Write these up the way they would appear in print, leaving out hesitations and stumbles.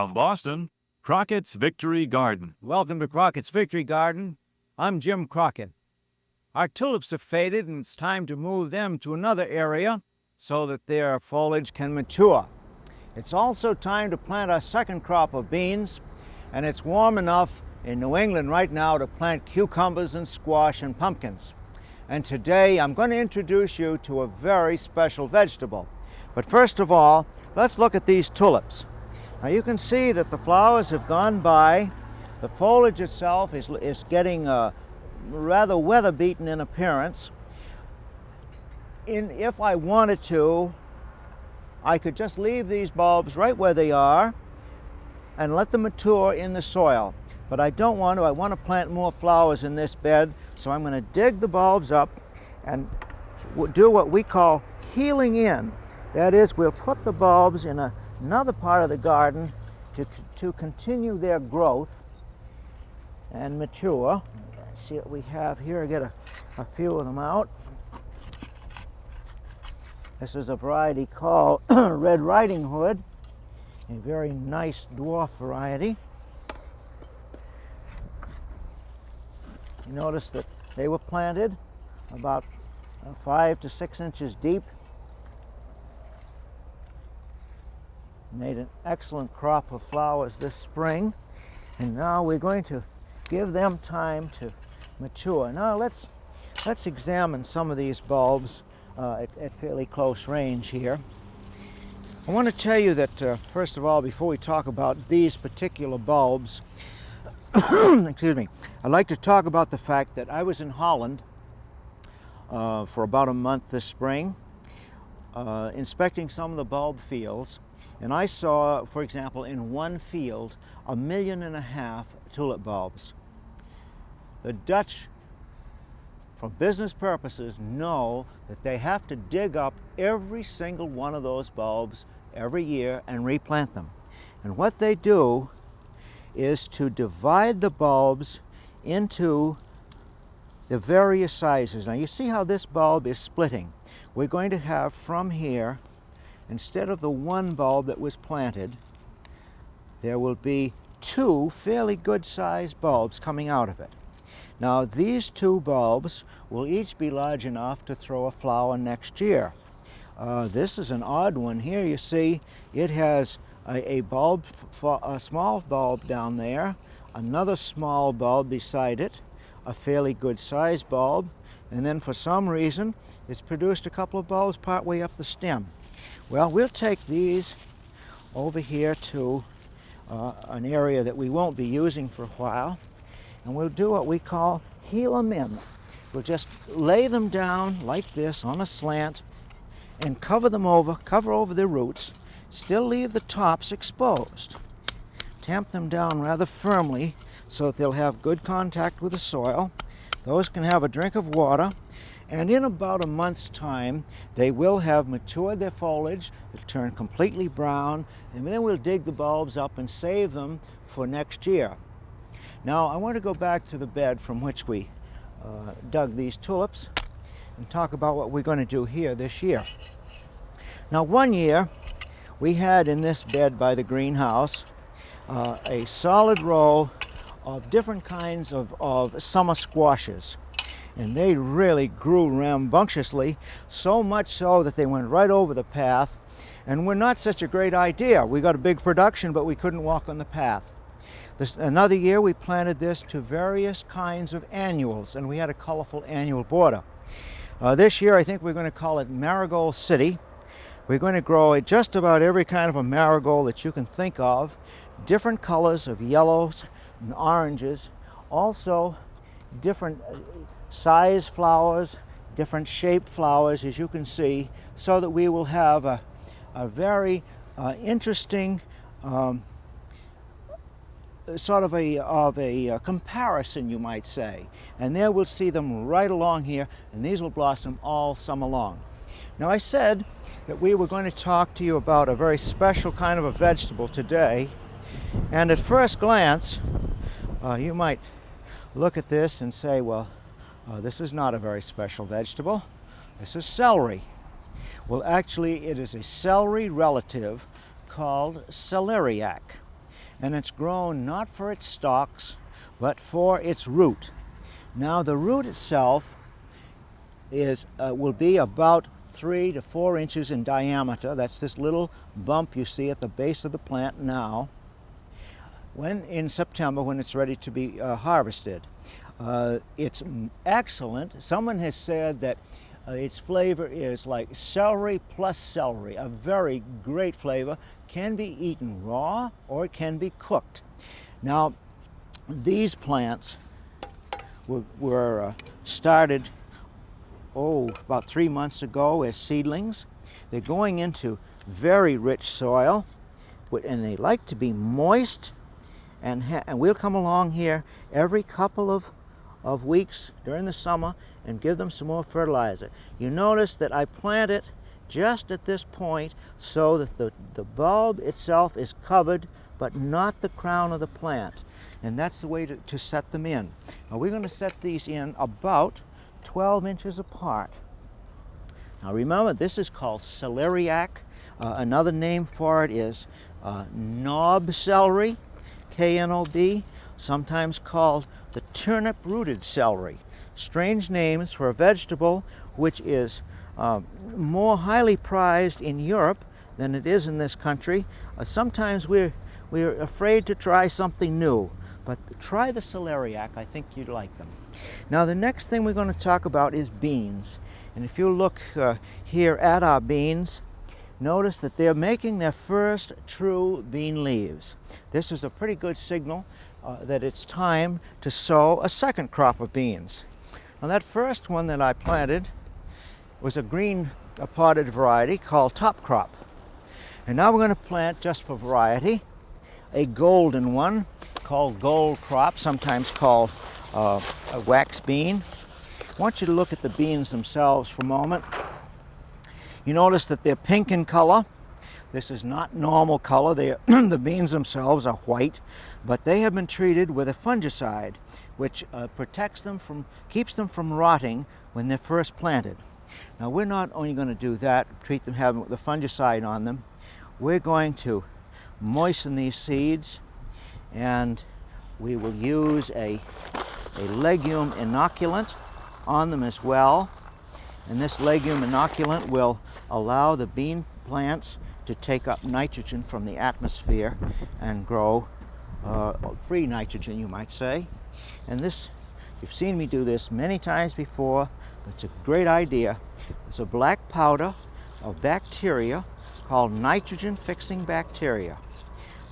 From Boston, Crockett's Victory Garden. Welcome to Crockett's Victory Garden. I'm Jim Crockett. Our tulips have faded and it's time to move them to another area so that their foliage can mature. It's also time to plant our second crop of beans, and it's warm enough in New England right now to plant cucumbers and squash and pumpkins. And today I'm going to introduce you to a very special vegetable. But first of all, let's look at these tulips. Now you can see that the flowers have gone by. The foliage itself is getting rather weather-beaten in appearance. If I wanted to, I could just leave these bulbs right where they are and let them mature in the soil. But I don't want to. I want to plant more flowers in this bed, so I'm going to dig the bulbs up and do what we call healing in. That is, we'll put the bulbs in another part of the garden to continue their growth and mature. Let's see what we have here. Get a few of them out. This is a variety called Red Riding Hood, a very nice dwarf variety. You notice that they were planted about 5 to 6 inches deep. Made an excellent crop of flowers this spring, and now we're going to give them time to mature. Now let's examine some of these bulbs at fairly close range here. I want to tell you that first of all, before we talk about these particular bulbs, excuse me, I'd like to talk about the fact that I was in Holland for about a month this spring, inspecting some of the bulb fields. And I saw, for example, in one field, 1.5 million tulip bulbs. The Dutch, for business purposes, know that they have to dig up every single one of those bulbs every year and replant them. And what they do is to divide the bulbs into the various sizes. Now you see how this bulb is splitting. We're going to have from here, instead of the one bulb that was planted, there will be 2 fairly good sized bulbs coming out of it. Now these 2 bulbs will each be large enough to throw a flower next year. This is an odd one here. You see it has a small bulb down there, another small bulb beside it, a fairly good sized bulb, and then for some reason it's produced a couple of bulbs partway up the stem. Well, we'll take these over here to an area that we won't be using for a while, and we'll do what we call heel them in. We'll just lay them down like this on a slant and cover over their roots, still leave the tops exposed. Tamp them down rather firmly so that they'll have good contact with the soil. Those can have a drink of water. And in about a month's time, they will have matured their foliage, it'll turn completely brown, and then we'll dig the bulbs up and save them for next year. Now, I want to go back to the bed from which we dug these tulips and talk about what we're going to do here this year. Now, one year, we had in this bed by the greenhouse a solid row of different kinds of summer squashes. And they really grew rambunctiously, so much so that they went right over the path and were not such a great idea. We got a big production, but we couldn't walk on the path. Another year we planted this to various kinds of annuals, and we had a colorful annual border. This year I think we're going to call it Marigold City. We're going to grow just about every kind of a marigold that you can think of, different colors of yellows and oranges, also different size flowers, different shaped flowers, as you can see, so that we will have a very interesting sort of a comparison, you might say. And there we'll see them right along here, and these will blossom all summer long. Now, I said that we were going to talk to you about a very special kind of a vegetable today, and at first glance you might look at this and say, well, this is not a very special vegetable. This is celery. Well, actually, it is a celery relative called celeriac. and it's grown not for its stalks, but for its root. Now the root itself will be about 3 to 4 inches in diameter. That's this little bump you see at the base of the plant now. When in September, when it's ready to be harvested. It's excellent. Someone has said that its flavor is like celery plus celery, a very great flavor. Can be eaten raw or it can be cooked. Now, these plants were started about 3 months ago as seedlings. They're going into very rich soil, and they like to be moist, and we'll come along here every couple of weeks during the summer and give them some more fertilizer. You notice that I plant it just at this point so that the bulb itself is covered, but not the crown of the plant. And that's the way to set them in. Now we're going to set these in about 12 inches apart. Now remember, this is called celeriac. Another name for it is knob celery, K-N-O-B, sometimes called the turnip-rooted celery. Strange names for a vegetable which is more highly prized in Europe than it is in this country. Sometimes we're afraid to try something new, but try the celeriac. I think you'd like them. Now the next thing we're going to talk about is beans. And if you look here at our beans, notice that they're making their first true bean leaves. This is a pretty good signal that it's time to sow a second crop of beans. Now that first one that I planted was a green potted variety called top crop. And now we're going to plant, just for variety, a golden one called gold crop, sometimes called a wax bean. I want you to look at the beans themselves for a moment. You notice that they're pink in color. This is not normal color. The beans themselves are white, but they have been treated with a fungicide, which keeps them from rotting when they're first planted. Now we're not only going to do that, treat them, have the fungicide on them. We're going to moisten these seeds, and we will use a legume inoculant on them as well. And this legume inoculant will allow the bean plants to take up nitrogen from the atmosphere and grow free nitrogen, you might say. And this, you've seen me do this many times before, but it's a great idea. It's a black powder of bacteria called nitrogen-fixing bacteria.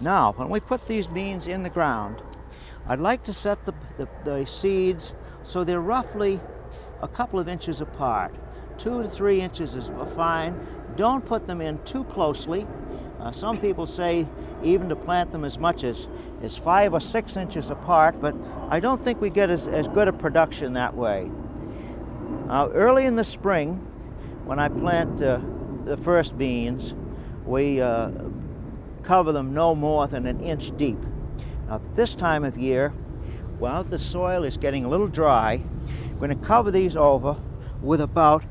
Now, when we put these beans in the ground, I'd like to set the seeds so they're roughly a couple of inches apart. 2 to 3 inches is fine. Don't put them in too closely. Some people say even to plant them as much as 5 or 6 inches apart, but I don't think we get as good a production that way. Early in the spring, when I plant the first beans, we cover them no more than 1 inch deep. Now, this time of year, while the soil is getting a little dry, I'm going to cover these over with about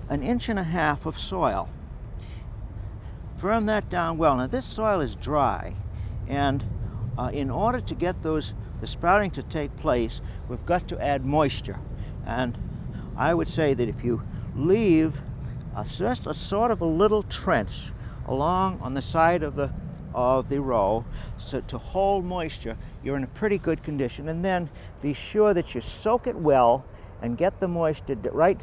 1.5 inches of soil. Firm that down well. Now this soil is dry, and in order to get the sprouting to take place, we've got to add moisture. And I would say that if you leave just a sort of a little trench along on the side of the row, so to hold moisture, you're in a pretty good condition. And then be sure that you soak it well and get the moisture right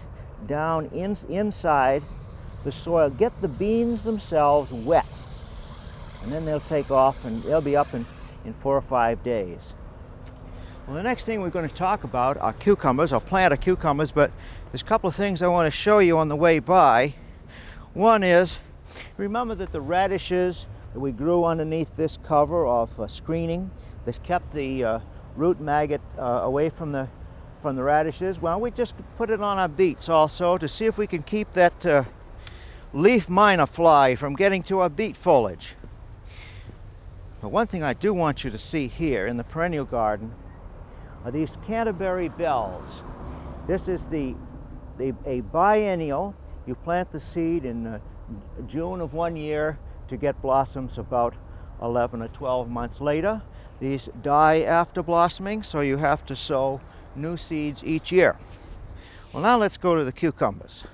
down inside the soil. Get the beans themselves wet, and then they'll take off and they'll be up in 4 or 5 days. Well, the next thing we're going to talk about are cucumbers. I'll plant cucumbers, but there's a couple of things I want to show you on the way by. One is, remember that the radishes that we grew underneath this cover of screening, this kept the root maggot away from the radishes. Well, we just put it on our beets also to see if we can keep that leaf miner fly from getting to our beet foliage. But one thing I do want you to see here in the perennial garden are these Canterbury bells. This is a biennial. You plant the seed in June of one year to get blossoms about 11 or 12 months later. These die after blossoming, so you have to sow new seeds each year. Well, now let's go to the cucumbers.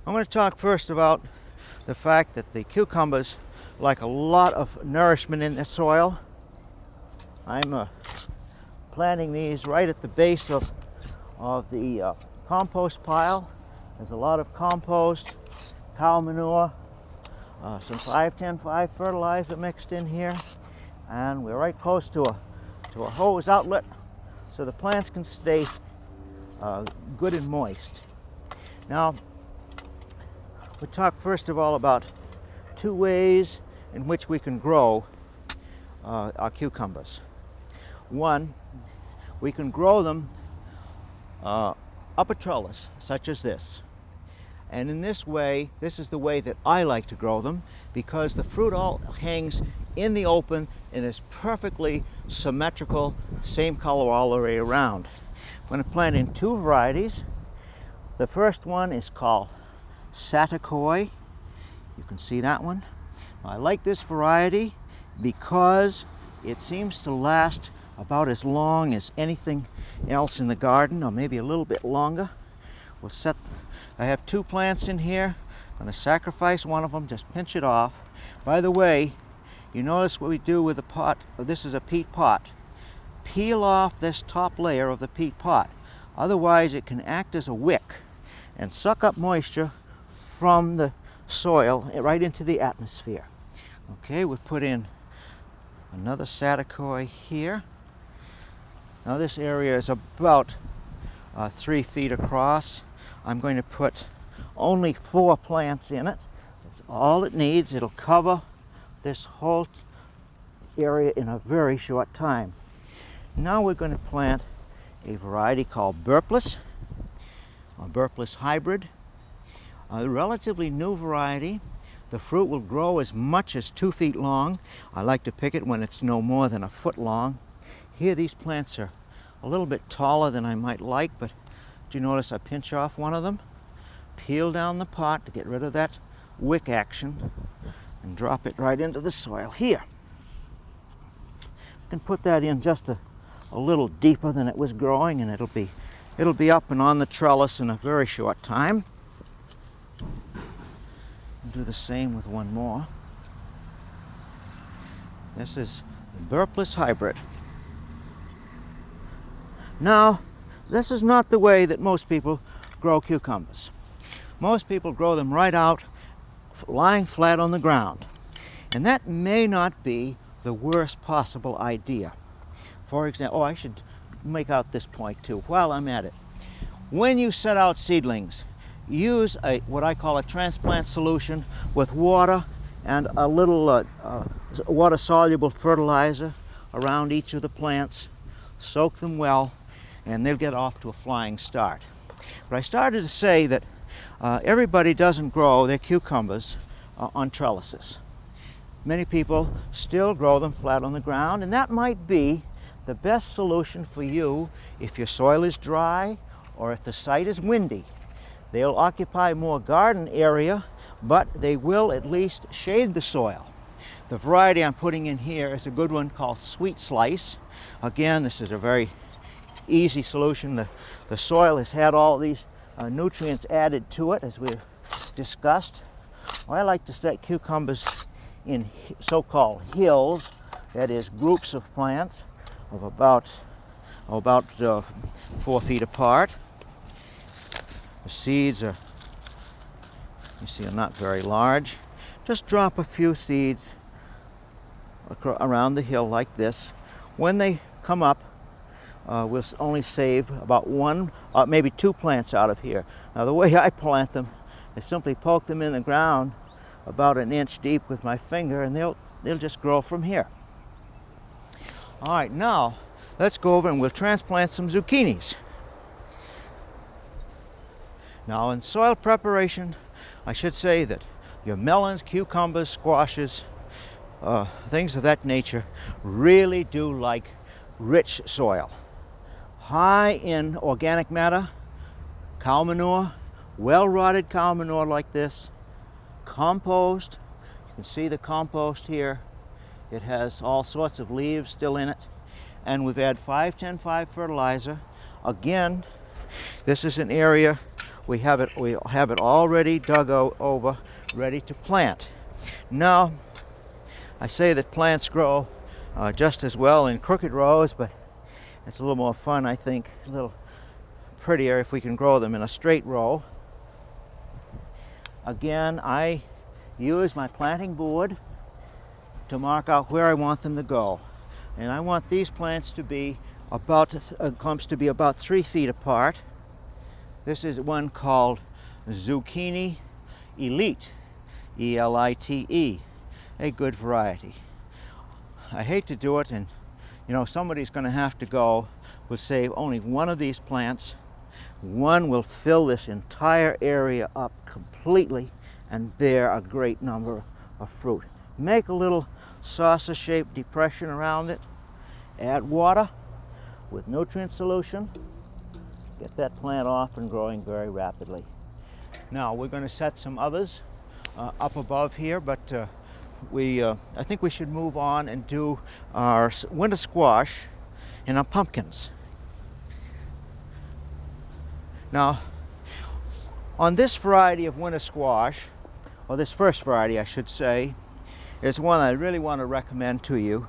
I'm going to talk first about the fact that the cucumbers like a lot of nourishment in the soil. I'm planting these right at the base of the compost pile. There's a lot of compost, cow manure, some 5-10-5 fertilizer mixed in here, and we're right close to a hose outlet so the plants can stay good and moist. Now, we'll talk first of all about two ways in which we can grow our cucumbers. One, we can grow them up a trellis, such as this. And in this way, this is the way that I like to grow them, because the fruit all hangs in the open and is perfectly symmetrical, same color all the way around. I'm going to plant in two varieties. The first one is called Saticoy. You can see that one. I like this variety because it seems to last about as long as anything else in the garden, or maybe a little bit longer. I have two plants in here. I'm going to sacrifice one of them, just pinch it off. By the way, you notice what we do with the pot. This is a peat pot. Peel off this top layer of the peat pot. Otherwise, it can act as a wick and suck up moisture from the soil right into the atmosphere. Okay, we'll put in another Saticoy here. Now this area is about 3 feet across. I'm going to put only 4 plants in it. That's all it needs. It'll cover this whole area in a very short time. Now we're going to plant a variety called Burpless, a Burpless hybrid. A relatively new variety. The fruit will grow as much as 2 feet long. I like to pick it when it's no more than a foot long. Here these plants are a little bit taller than I might like, but do you notice I pinch off one of them, peel down the pot to get rid of that wick action, and drop it right into the soil here. I can put that in just a little deeper than it was growing, and it'll be up and on the trellis in a very short time. Do the same with one more. This is the Burpless hybrid. Now, this is not the way that most people grow cucumbers. Most people grow them right out, lying flat on the ground. And that may not be the worst possible idea. For example, I should make out this point too while I'm at it. When you set out seedlings, use what I call a transplant solution with water and a little water-soluble fertilizer around each of the plants. Soak them well, and they'll get off to a flying start. But I started to say that everybody doesn't grow their cucumbers on trellises. Many people still grow them flat on the ground, and that might be the best solution for you if your soil is dry or if the site is windy. They'll occupy more garden area, but they will at least shade the soil. The variety I'm putting in here is a good one called Sweet Slice. Again, this is a very easy solution. The soil has had all these nutrients added to it, as we've discussed. I like to set cucumbers in so-called hills, that is groups of plants of about 4 feet apart. The seeds are, you see, are not very large. Just drop a few seeds around the hill like this. When they come up, we'll only save about 1, maybe 2 plants out of here. Now the way I plant them, I simply poke them in the ground about 1 inch deep with my finger, and they'll just grow from here. All right, now let's go over and we'll transplant some zucchinis. Now in soil preparation, I should say that your melons, cucumbers, squashes, things of that nature really do like rich soil. High in organic matter, cow manure, well-rotted cow manure like this, compost. You can see the compost here. It has all sorts of leaves still in it. And we've had 5-10-5 fertilizer. Again, this is an area we have it already dug over, ready to plant. Now, I say that plants grow just as well in crooked rows, but it's a little more fun, I think, a little prettier if we can grow them in a straight row. Again, I use my planting board to mark out where I want them to go. And I want these plants to be clumps to be about 3 feet apart. This is one called Zucchini Elite, E-L-I-T-E, a good variety. I hate to do it, and you know, somebody's going to have to go. We'll save only one of these plants. One will fill this entire area up completely and bear a great number of fruit. Make a little saucer-shaped depression around it. Add water with nutrient solution. Get that plant off and growing very rapidly. Now we're going to set some others up above here, but I think we should move on and do our winter squash and our pumpkins. Now, on this variety of winter squash, or this first variety I should say, is one I really want to recommend to you,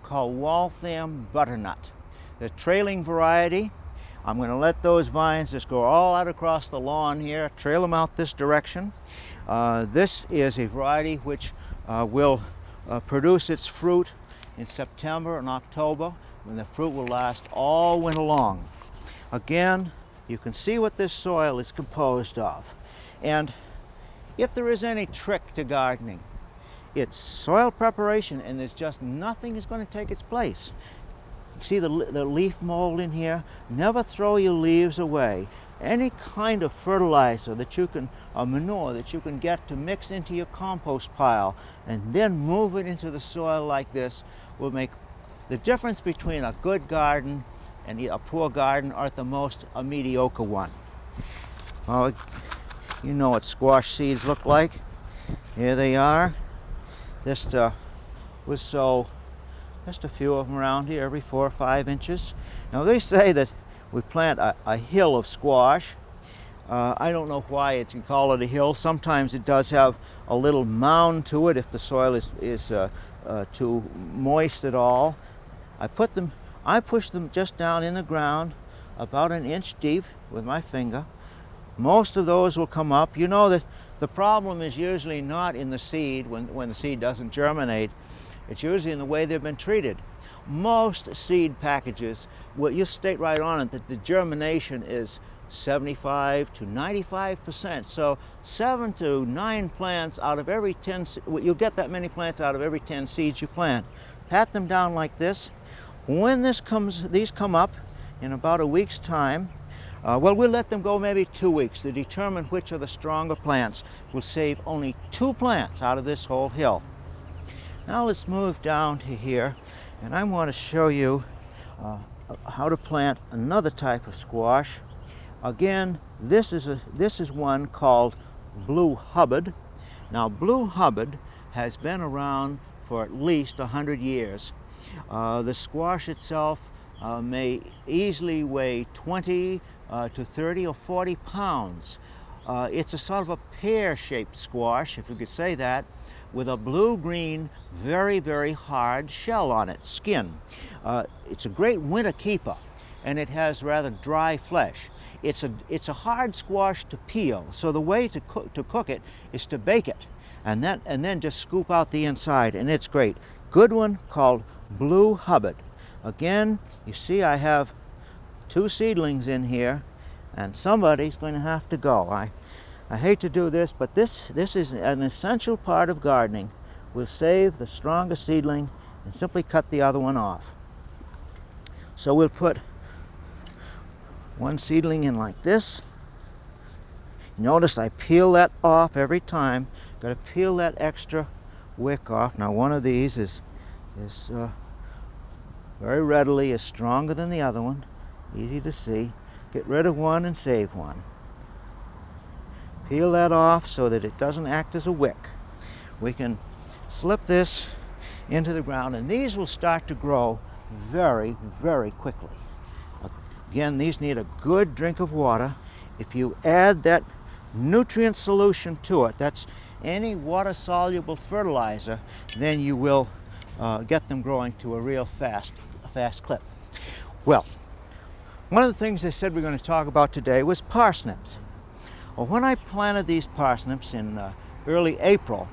called Waltham Butternut. The trailing variety. I'm going to let those vines just go all out across the lawn here, trail them out this direction. This is a variety which will produce its fruit in September and October, when the fruit will last all winter long. Again, you can see what this soil is composed of. And if there is any trick to gardening, it's soil preparation, and there's just nothing is going to take its place. See the leaf mold in here? Never throw your leaves away. Any kind of fertilizer that you can, or manure that you can get to mix into your compost pile and then move it into the soil like this will make the difference between a good garden and a poor garden, or at the most a mediocre one. Well, you know what squash seeds look like. Here they are. Just was so. Just a few of them around here, every 4 or 5 inches. Now they say that we plant a hill of squash. I don't know why you call it a hill. Sometimes it does have a little mound to it if the soil is too moist at all. I push them just down in the ground, about 1 inch deep with my finger. Most of those will come up. You know that the problem is usually not in the seed when the seed doesn't germinate. It's usually in the way they've been treated. Most seed packages, well, you state right on it that the germination is 75 to 95%. So 7 to 9 plants out of every 10, you'll get that many plants out of every 10 seeds you plant. Pat them down like this. When these come up in about a week's time, well, we'll let them go maybe 2 weeks to determine which are the stronger plants. We'll save only 2 plants out of this whole hill. Now let's move down to here, and I want to show you how to plant another type of squash. Again, this is one called Blue Hubbard. Now, Blue Hubbard has been around for at least 100 years. The squash itself may easily weigh 20 to 30 or 40 pounds. It's a sort of a pear-shaped squash, if you could say that, with a blue-green, very, very hard shell on its skin. It's a great winter keeper, and it has rather dry flesh. It's a hard squash to peel, so the way to cook it is to bake it, and then just scoop out the inside, and it's great. Good one called Blue Hubbard. Again, you see I have 2 seedlings in here, and somebody's going to have to go. I hate to do this, but this is an essential part of gardening. We'll save the stronger seedling and simply cut the other one off. So we'll put 1 seedling in like this. Notice I peel that off every time. Got to peel that extra wick off. Now one of these is very readily is stronger than the other one. Easy to see. Get rid of one and save one. Peel that off so that it doesn't act as a wick. We can slip this into the ground, and these will start to grow very, very quickly. Again, these need a good drink of water. If you add that nutrient solution to it, that's any water-soluble fertilizer, then you will get them growing to a real fast clip. Well, one of the things they said we're going to talk about today was parsnips. Well, when I planted these parsnips in early April,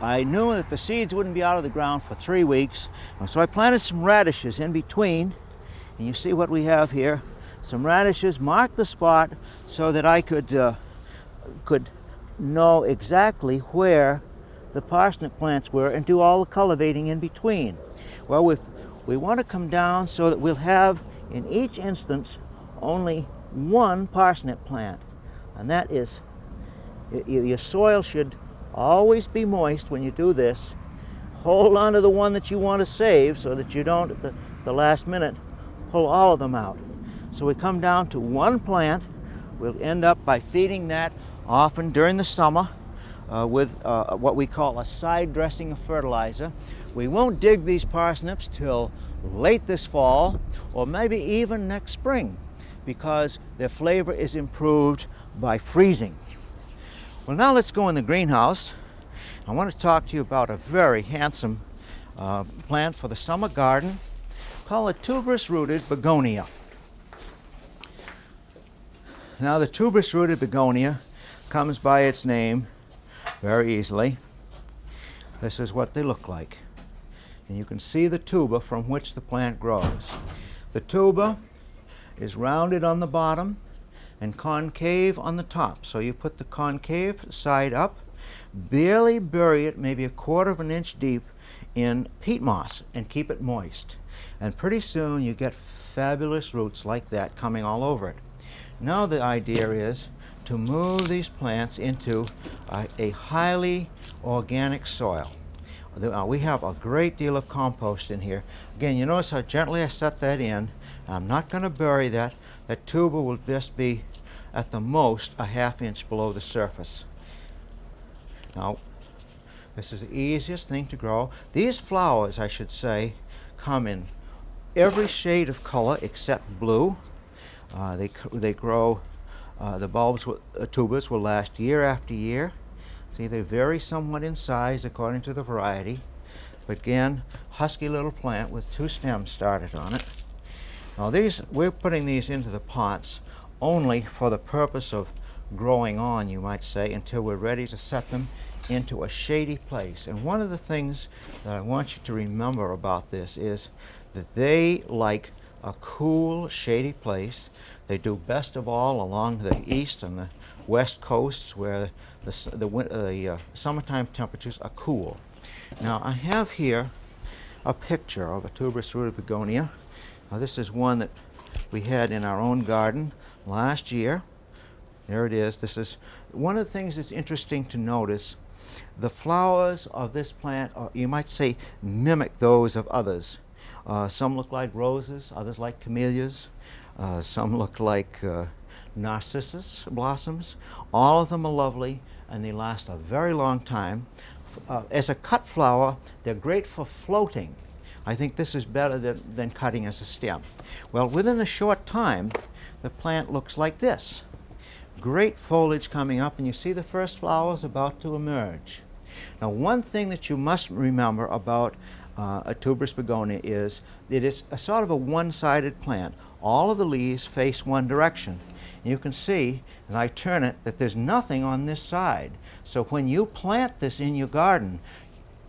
I knew that the seeds wouldn't be out of the ground for 3 weeks, so I planted some radishes in between, and you see what we have here. Some radishes, marked the spot so that I could know exactly where the parsnip plants were and do all the cultivating in between. Well, we want to come down so that we'll have in each instance only one parsnip plant, and that is, your soil should always be moist when you do this. Hold on to the one that you want to save so that you don't at the last minute pull all of them out. So we come down to one plant. We'll end up by feeding that often during the summer with what we call a side dressing of fertilizer. We won't dig these parsnips till late this fall or maybe even next spring because their flavor is improved by freezing. Well, now let's go in the greenhouse. I want to talk to you about a very handsome plant for the summer garden called a tuberous rooted begonia. Now, the tuberous rooted begonia comes by its name very easily. This is what they look like. And you can see the tuber from which the plant grows. The tuber is rounded on the bottom and concave on the top. So you put the concave side up, barely bury it, maybe 1/4 of an inch deep, in peat moss and keep it moist. And pretty soon you get fabulous roots like that coming all over it. Now the idea is to move these plants into a highly organic soil. We have a great deal of compost in here. Again, you notice how gently I set that in. I'm not going to bury that. That tuber will just be at the most a 1/2 inch below the surface. Now, this is the easiest thing to grow. These flowers, I should say, come in every shade of color except blue. They grow, the bulbs, tubers will last year after year. See, they vary somewhat in size according to the variety. But again, husky little plant with 2 stems started on it. Now we're putting these into the pots only for the purpose of growing on, you might say, until we're ready to set them into a shady place. And one of the things that I want you to remember about this is that they like a cool, shady place. They do best of all along the east and the west coasts where the summertime temperatures are cool. Now I have here a picture of a tuberous rooted begonia. Now this is one that we had in our own garden last year. There it is. This is one of the things that's interesting to notice. The flowers of this plant, you might say, mimic those of others. Some look like roses, others like camellias, some look like narcissus blossoms. All of them are lovely and they last a very long time. As a cut flower, they're great for floating. I think this is better than cutting as a stem. Well, within a short time, the plant looks like this. Great foliage coming up, and you see the first flowers about to emerge. Now, one thing that you must remember about a tuberous begonia is that it's a sort of a one-sided plant. All of the leaves face one direction. And you can see, as I turn it, that there's nothing on this side. So when you plant this in your garden,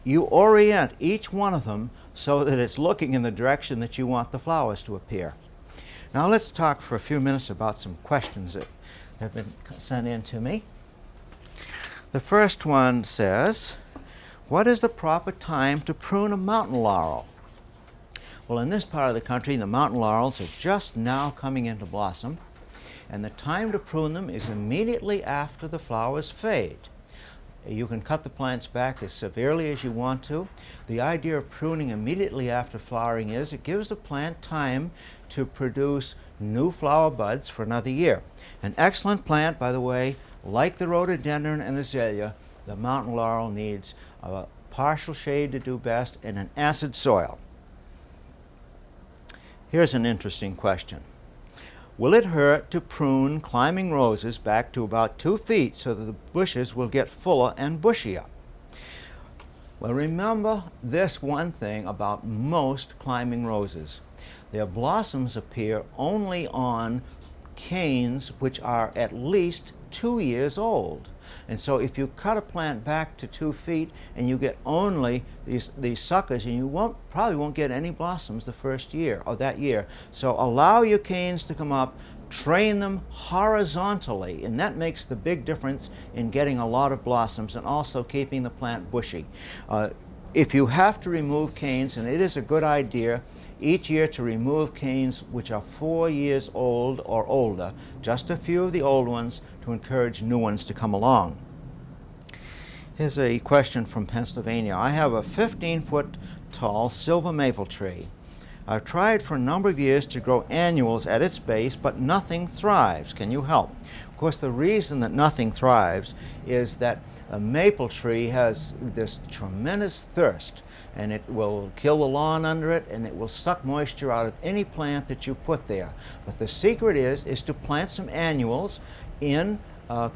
you orient each one of them so that it's looking in the direction that you want the flowers to appear. Now let's talk for a few minutes about some questions that have been sent in to me. The first one says, what is the proper time to prune a mountain laurel? Well, in this part of the country, the mountain laurels are just now coming into blossom, and the time to prune them is immediately after the flowers fade. You can cut the plants back as severely as you want to. The idea of pruning immediately after flowering is it gives the plant time to produce new flower buds for another year. An excellent plant, by the way, like the rhododendron and azalea, the mountain laurel needs partial shade to do best, and an acid soil. Here's an interesting question. Will it hurt to prune climbing roses back to about 2 feet so that the bushes will get fuller and bushier? Well, remember this one thing about most climbing roses. Their blossoms appear only on canes which are at least 2 years old. And so if you cut a plant back to 2 feet and you get only these suckers, and you probably won't get any blossoms the first year or that year. So allow your canes to come up, train them horizontally, and that makes the big difference in getting a lot of blossoms and also keeping the plant bushy. If you have to remove canes, and it is a good idea each year to remove canes which are 4 years old or older, just a few of the old ones, to encourage new ones to come along. Here's a question from Pennsylvania. I have a 15-foot tall silver maple tree. I've tried for a number of years to grow annuals at its base, but nothing thrives. Can you help? Of course, the reason that nothing thrives is that a maple tree has this tremendous thirst, and it will kill the lawn under it, and it will suck moisture out of any plant that you put there. But the secret is to plant some annuals in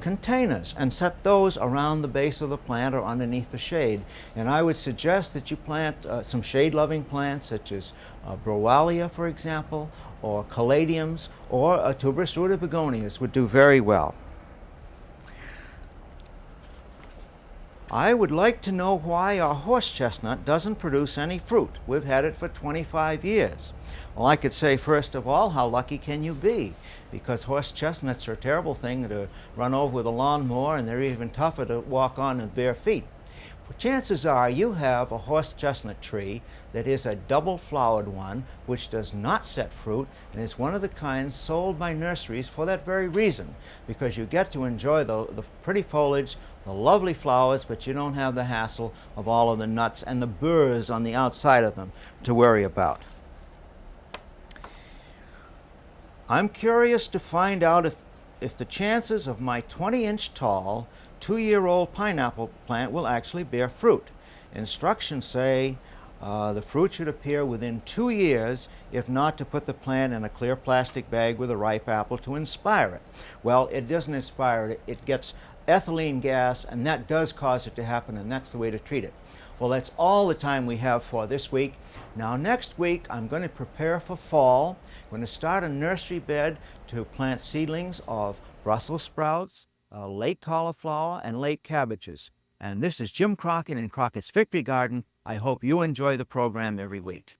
containers and set those around the base of the plant or underneath the shade. And I would suggest that you plant some shade-loving plants such as Browalia, for example, or caladiums, or tuberous rooted begonias would do very well. I would like to know why our horse chestnut doesn't produce any fruit. We've had it for 25 years. Well, I could say, first of all, how lucky can you be? Because horse chestnuts are a terrible thing to run over with a lawnmower, and they're even tougher to walk on with bare feet. But chances are you have a horse chestnut tree that is a double-flowered one, which does not set fruit, and is one of the kinds sold by nurseries for that very reason, because you get to enjoy the pretty foliage, the lovely flowers, but you don't have the hassle of all of the nuts and the burrs on the outside of them to worry about. I'm curious to find out if the chances of my 20-inch tall, 2-year-old pineapple plant will actually bear fruit. Instructions say the fruit should appear within 2 years, if not to put the plant in a clear plastic bag with a ripe apple to inspire it. Well, it doesn't inspire it. It gets ethylene gas, and that does cause it to happen, and that's the way to treat it. Well, that's all the time we have for this week. Now, next week, I'm going to prepare for fall. I'm going to start a nursery bed to plant seedlings of Brussels sprouts, late cauliflower, and late cabbages. And this is Jim Crockett in Crockett's Victory Garden. I hope you enjoy the program every week.